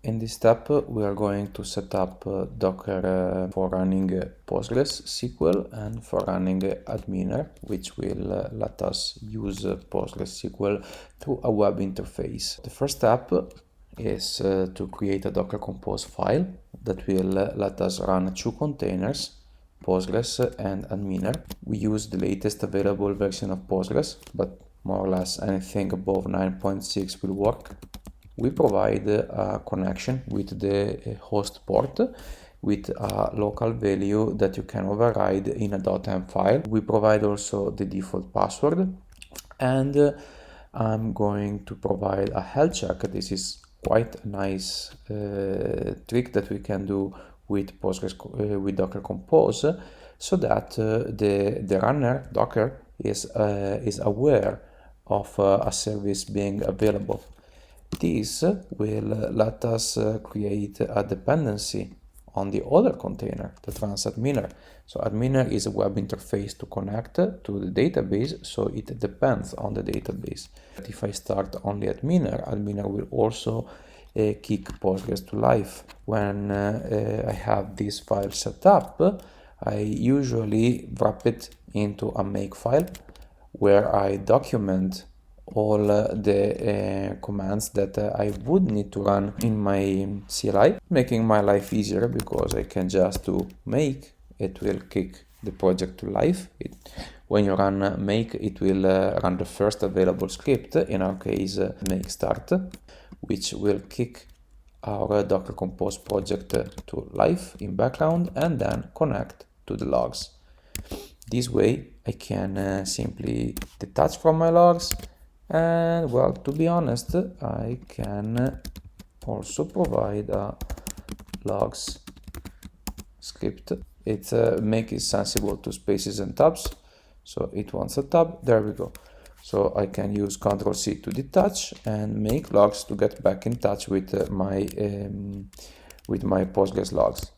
In this step, we are going to set up Docker for running Postgres SQL and for running adminer, which will let us use Postgres SQL through a web interface. The first step is to create a Docker Compose file that will let us run two containers, Postgres and adminer. We use the latest available version of Postgres, but more or less anything above 9.6 will work. We provide a connection with the host port with a local value that you can override in a .env file. We provide also the default password, and I'm going to provide a health check. This is quite a nice trick that we can do with Postgres with Docker Compose, so that the runner Docker is aware of a service being available. This will let us create a dependency on the other container that runs adminer. So adminer is a web interface to connect to the database, so it depends on the database. If I start only adminer, adminer will also kick Postgres to life. When I have this file set up, I usually wrap it into a make file where I document all the commands that I would need to run in my CLI, making my life easier because I can just do make, it will kick the project to life. When you run make, it will run the first available script, in our case make start, which will kick our Docker Compose project to life in background and then connect to the logs. This way I can simply detach from my logs, and well, to be honest, I can also provide a logs script. It makes it sensible to spaces and tabs, so it wants a tab. There we go. So I can use Ctrl+C to detach and make logs to get back in touch with my Postgres logs.